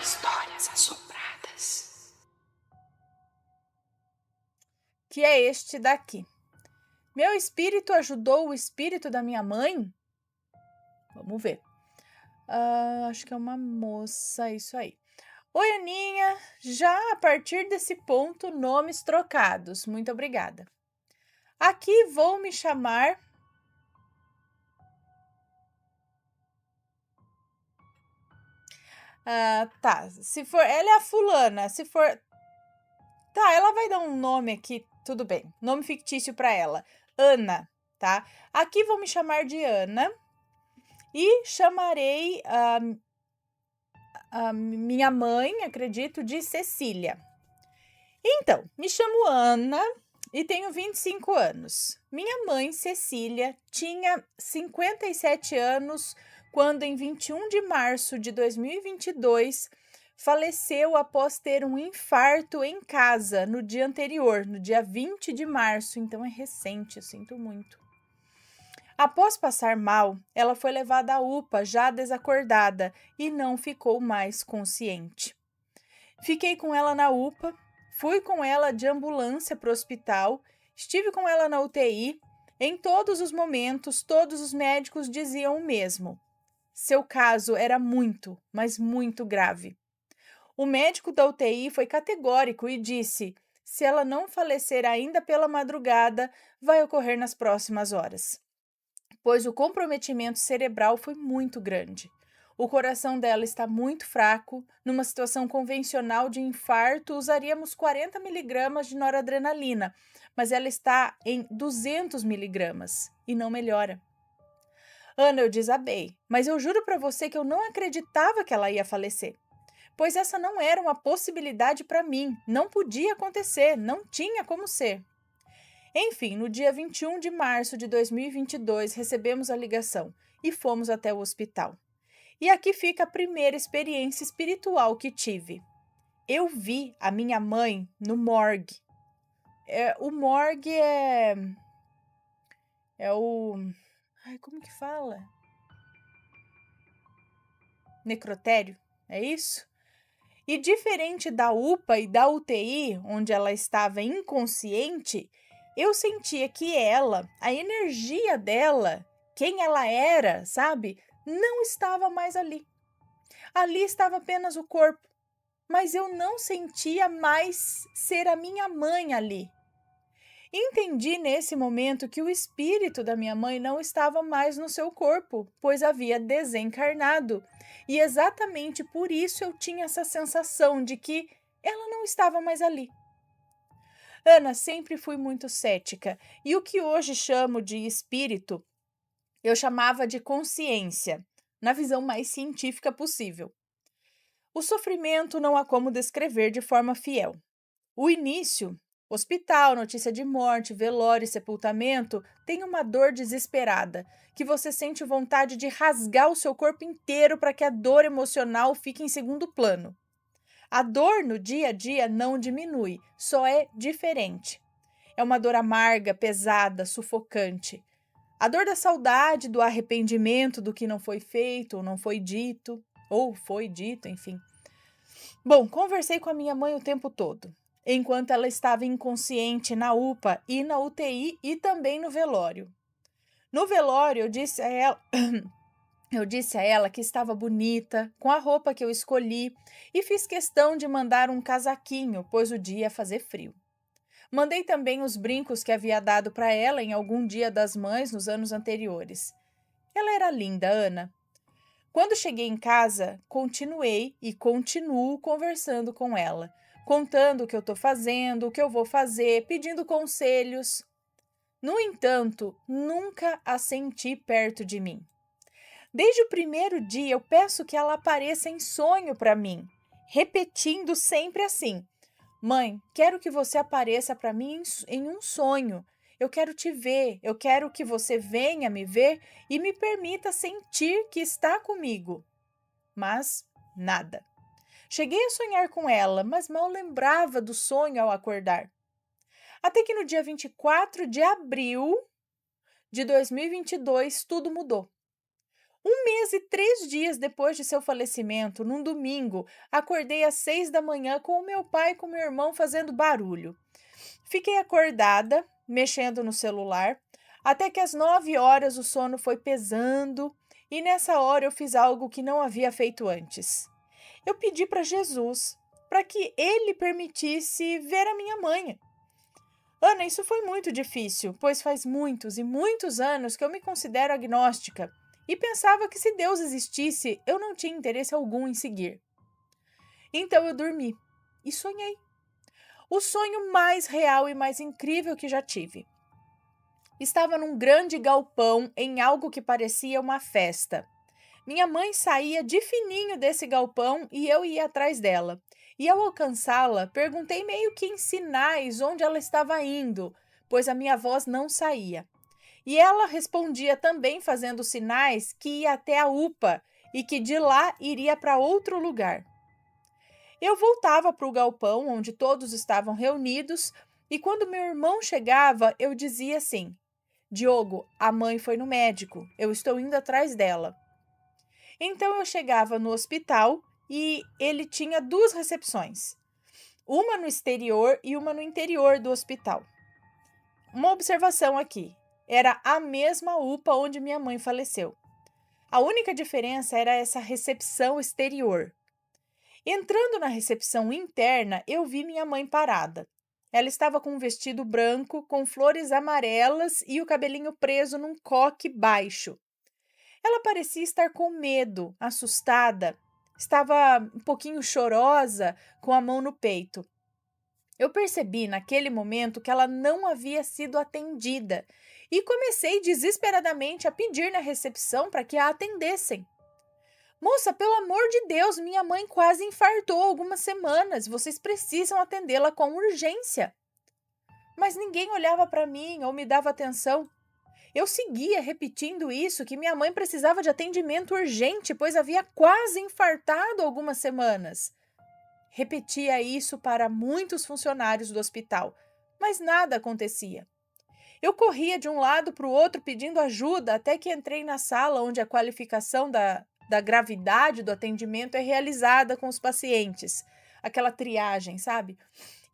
Histórias assombradas. Que é este daqui. Meu espírito ajudou o espírito da minha mãe? Vamos ver. Acho que é uma moça, isso aí. Oi, Aninha. Já a partir desse ponto, nomes trocados. Muito obrigada. Aqui vou me chamar... tá. Se for... Ela é a fulana. Se for... Tá, ela vai dar um nome aqui. Tudo bem. Nome fictício para ela. Ana, tá? Aqui vou me chamar de Ana. E chamarei a minha mãe, acredito, de Cecília. Então, me chamo Ana e tenho 25 anos. Minha mãe, Cecília, tinha 57 anos quando, em 21 de março de 2022, faleceu após ter um infarto em casa no dia anterior, no dia 20 de março. Então, é recente, eu sinto muito. Após passar mal, ela foi levada à UPA já desacordada e não ficou mais consciente. Fiquei com ela na UPA, fui com ela de ambulância para o hospital, estive com ela na UTI. Em todos os momentos, todos os médicos diziam o mesmo. Seu caso era muito, mas muito grave. O médico da UTI foi categórico e disse: se ela não falecer ainda pela madrugada, vai ocorrer nas próximas horas, pois o comprometimento cerebral foi muito grande. O coração dela está muito fraco. Numa situação convencional de infarto, usaríamos 40 miligramas de noradrenalina, mas ela está em 200 miligramas e não melhora. Ana, eu desabei, mas eu juro para você que eu não acreditava que ela ia falecer, pois essa não era uma possibilidade para mim, não podia acontecer, não tinha como ser. Enfim, no dia 21 de março de 2022, recebemos a ligação e fomos até o hospital. E aqui fica a primeira experiência espiritual que tive. Eu vi a minha mãe no morgue. O morgue é o... Ai, como que fala? Necrotério, é isso? E diferente da UPA e da UTI, onde ela estava inconsciente, eu sentia que ela, a energia dela, quem ela era, sabe, não estava mais ali. Ali estava apenas o corpo, mas eu não sentia mais ser a minha mãe ali. Entendi nesse momento que o espírito da minha mãe não estava mais no seu corpo, pois havia desencarnado. E exatamente por isso eu tinha essa sensação de que ela não estava mais ali. Ana, sempre fui muito cética, e o que hoje chamo de espírito, eu chamava de consciência, na visão mais científica possível. O sofrimento não há como descrever de forma fiel. O início, hospital, notícia de morte, velório e sepultamento, tem uma dor desesperada, que você sente vontade de rasgar o seu corpo inteiro para que a dor emocional fique em segundo plano. A dor no dia a dia não diminui, só é diferente. É uma dor amarga, pesada, sufocante. A dor da saudade, do arrependimento do que não foi feito, ou foi dito, enfim. Bom, conversei com a minha mãe o tempo todo, enquanto ela estava inconsciente na UPA e na UTI e também no velório. No velório, eu disse a ela que estava bonita, com a roupa que eu escolhi, e fiz questão de mandar um casaquinho, pois o dia ia fazer frio. Mandei também os brincos que havia dado para ela em algum Dia das Mães nos anos anteriores. Ela era linda, Ana. Quando cheguei em casa, continuei e continuo conversando com ela, contando o que eu estou fazendo, o que eu vou fazer, pedindo conselhos. No entanto, nunca a senti perto de mim. Desde o primeiro dia, eu peço que ela apareça em sonho para mim, repetindo sempre assim: mãe, quero que você apareça para mim em um sonho. Eu quero te ver, eu quero que você venha me ver e me permita sentir que está comigo. Mas nada. Cheguei a sonhar com ela, mas mal lembrava do sonho ao acordar. Até que no dia 24 de abril de 2022, tudo mudou. 1 mês e 3 dias depois de seu falecimento, num domingo, acordei às 6 da manhã com o meu pai e com meu irmão fazendo barulho. Fiquei acordada, mexendo no celular, até que às 9 horas o sono foi pesando e nessa hora eu fiz algo que não havia feito antes. Eu pedi para Jesus para que ele permitisse ver a minha mãe. Ana, isso foi muito difícil, pois faz muitos e muitos anos que eu me considero agnóstica e pensava que se Deus existisse, eu não tinha interesse algum em seguir. Então eu dormi e sonhei. O sonho mais real e mais incrível que já tive. Estava num grande galpão em algo que parecia uma festa. Minha mãe saía de fininho desse galpão e eu ia atrás dela. E ao alcançá-la, perguntei meio que em sinais onde ela estava indo, pois a minha voz não saía. E ela respondia também fazendo sinais que ia até a UPA e que de lá iria para outro lugar. Eu voltava para o galpão onde todos estavam reunidos e quando meu irmão chegava, eu dizia assim: Diogo, a mãe foi no médico, eu estou indo atrás dela. Então eu chegava no hospital e ele tinha 2 recepções, uma no exterior e uma no interior do hospital. Uma observação aqui: era a mesma UPA onde minha mãe faleceu. A única diferença era essa recepção exterior. Entrando na recepção interna, eu vi minha mãe parada. Ela estava com um vestido branco, com flores amarelas e o cabelinho preso num coque baixo. Ela parecia estar com medo, assustada. Estava um pouquinho chorosa, com a mão no peito. Eu percebi naquele momento que ela não havia sido atendida e comecei desesperadamente a pedir na recepção para que a atendessem. Moça, pelo amor de Deus, minha mãe quase infartou há algumas semanas. Vocês precisam atendê-la com urgência. Mas ninguém olhava para mim ou me dava atenção. Eu seguia repetindo isso, que minha mãe precisava de atendimento urgente, pois havia quase infartado há algumas semanas. Repetia isso para muitos funcionários do hospital, mas nada acontecia. Eu corria de um lado para o outro pedindo ajuda até que entrei na sala onde a qualificação da gravidade do atendimento é realizada com os pacientes, aquela triagem, sabe?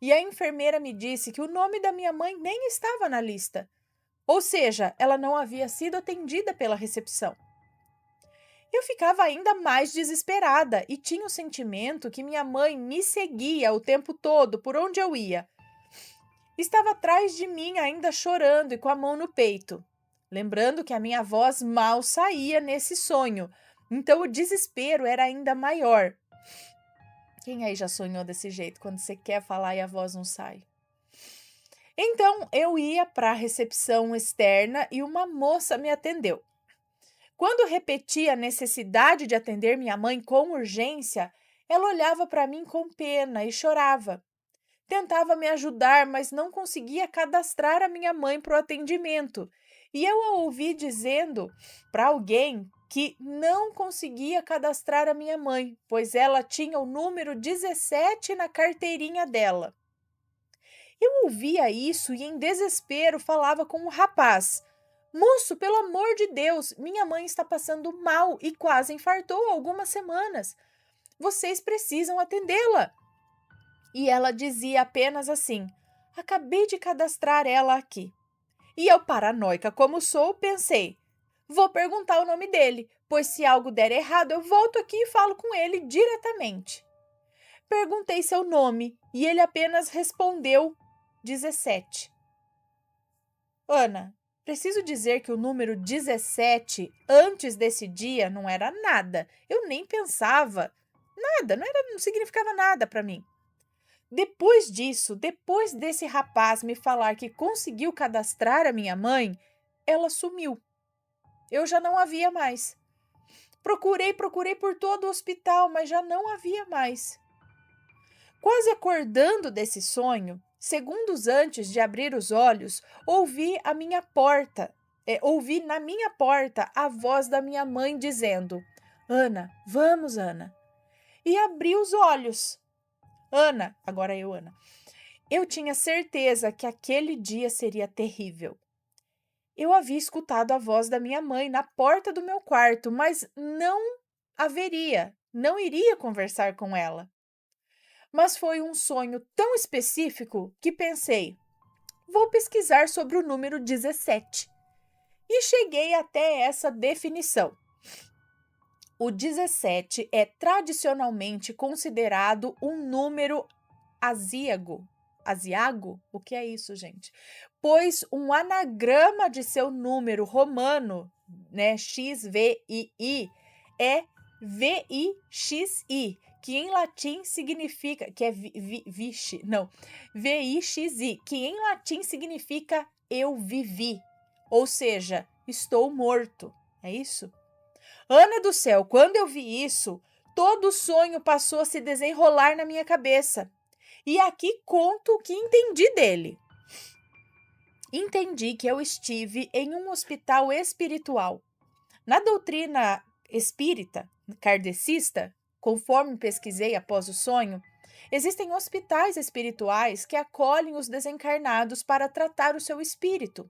E a enfermeira me disse que o nome da minha mãe nem estava na lista. Ou seja, ela não havia sido atendida pela recepção. Eu ficava ainda mais desesperada e tinha o sentimento que minha mãe me seguia o tempo todo por onde eu ia. Estava atrás de mim ainda chorando e com a mão no peito. Lembrando que a minha voz mal saía nesse sonho, então o desespero era ainda maior. Quem aí já sonhou desse jeito, quando você quer falar e a voz não sai? Então eu ia para a recepção externa e uma moça me atendeu. Quando repeti a necessidade de atender minha mãe com urgência, ela olhava para mim com pena e chorava. Tentava me ajudar, mas não conseguia cadastrar a minha mãe para o atendimento. E eu a ouvi dizendo para alguém que não conseguia cadastrar a minha mãe, pois ela tinha o número 17 na carteirinha dela. Eu ouvia isso e, em desespero, falava com o rapaz: Moço, pelo amor de Deus, minha mãe está passando mal e quase infartou há algumas semanas. Vocês precisam atendê-la. E ela dizia apenas assim: Acabei de cadastrar ela aqui. E eu, paranoica como sou, pensei: Vou perguntar o nome dele, pois se algo der errado, eu volto aqui e falo com ele diretamente. Perguntei seu nome e ele apenas respondeu 17. Ana, preciso dizer que o número 17 antes desse dia não era nada. Eu nem pensava. Nada, não significava nada para mim. Depois disso, depois desse rapaz me falar que conseguiu cadastrar a minha mãe, ela sumiu. Eu já não a via mais. Procurei por todo o hospital, mas já não havia mais. Quase acordando desse sonho, segundos antes de abrir os olhos, ouvi na minha porta a voz da minha mãe dizendo: Ana, vamos, Ana. E abri os olhos. Ana, agora Ana, eu tinha certeza que aquele dia seria terrível. Eu havia escutado a voz da minha mãe na porta do meu quarto, mas não iria conversar com ela. Mas foi um sonho tão específico que pensei, vou pesquisar sobre o número 17. E cheguei até essa definição. O 17 é tradicionalmente considerado um número asiago. Asiago? O que é isso, gente? Pois um anagrama de seu número romano, né, XVI, é VIXI, que em latim significa, que é vixe, não, VIXI, que em latim significa eu vivi, ou seja, estou morto. É isso? Ana do céu, quando eu vi isso, todo o sonho passou a se desenrolar na minha cabeça. E aqui conto o que entendi dele. Entendi que eu estive em um hospital espiritual. Na doutrina espírita, kardecista, conforme pesquisei após o sonho, existem hospitais espirituais que acolhem os desencarnados para tratar o seu espírito.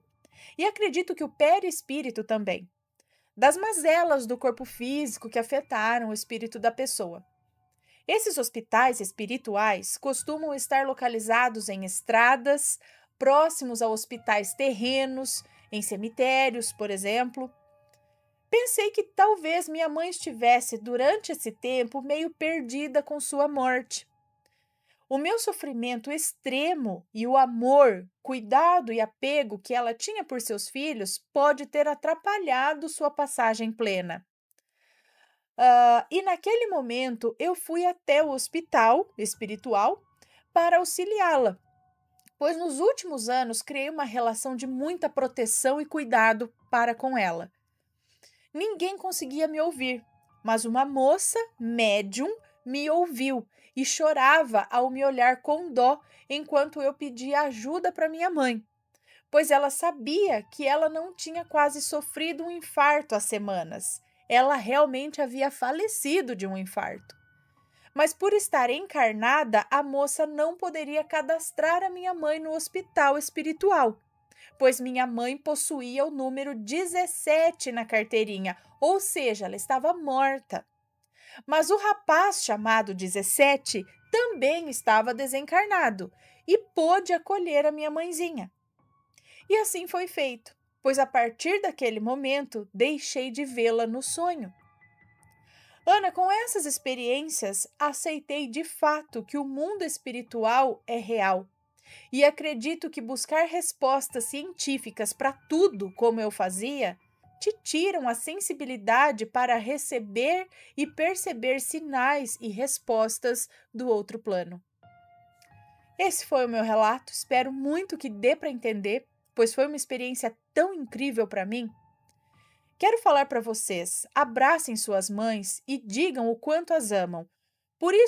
E acredito que o perispírito também, das mazelas do corpo físico que afetaram o espírito da pessoa. Esses hospitais espirituais costumam estar localizados em estradas, próximos a hospitais terrenos, em cemitérios, por exemplo. Pensei que talvez minha mãe estivesse, durante esse tempo, meio perdida com sua morte. O meu sofrimento extremo e o amor, cuidado e apego que ela tinha por seus filhos pode ter atrapalhado sua passagem plena. E naquele momento eu fui até o hospital espiritual para auxiliá-la, pois nos últimos anos criei uma relação de muita proteção e cuidado para com ela. Ninguém conseguia me ouvir, mas uma moça médium me ouviu e chorava ao me olhar com dó enquanto eu pedia ajuda para minha mãe, pois ela sabia que ela não tinha quase sofrido um infarto há semanas. Ela realmente havia falecido de um infarto. Mas por estar encarnada, a moça não poderia cadastrar a minha mãe no hospital espiritual, pois minha mãe possuía o número 17 na carteirinha, ou seja, ela estava morta. Mas o rapaz chamado 17 também estava desencarnado e pôde acolher a minha mãezinha. E assim foi feito, pois a partir daquele momento deixei de vê-la no sonho. Ana, com essas experiências, aceitei de fato que o mundo espiritual é real. E acredito que buscar respostas científicas para tudo, como eu fazia, te tiram a sensibilidade para receber e perceber sinais e respostas do outro plano. Esse foi o meu relato, espero muito que dê para entender, pois foi uma experiência tão incrível para mim. Quero falar para vocês, abracem suas mães e digam o quanto as amam, pois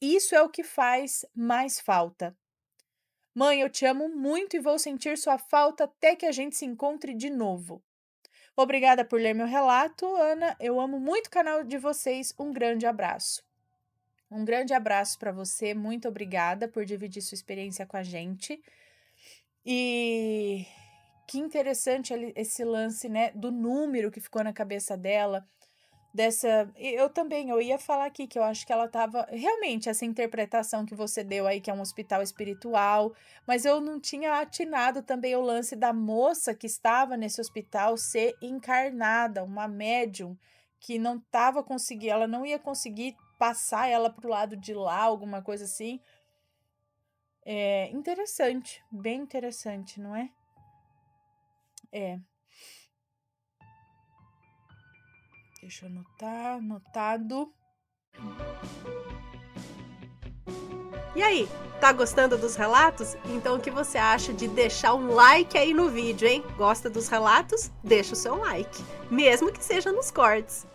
isso é o que faz mais falta. Mãe, eu te amo muito e vou sentir sua falta até que a gente se encontre de novo. Obrigada por ler meu relato, Ana. Eu amo muito o canal de vocês. Um grande abraço. Um grande abraço para você. Muito obrigada por dividir sua experiência com a gente. E que interessante esse lance, né, do número que ficou na cabeça dela. Eu ia falar aqui que eu acho que ela estava, realmente, essa interpretação que você deu aí, que é um hospital espiritual, mas eu não tinha atinado também o lance da moça que estava nesse hospital ser encarnada, uma médium que não estava conseguindo, ela não ia conseguir passar ela para o lado de lá, alguma coisa assim. É interessante, bem interessante, não é? Deixa eu anotar, anotado. E aí, tá gostando dos relatos? Então o que você acha de deixar um like aí no vídeo, hein? Gosta dos relatos? Deixa o seu like, mesmo que seja nos cortes.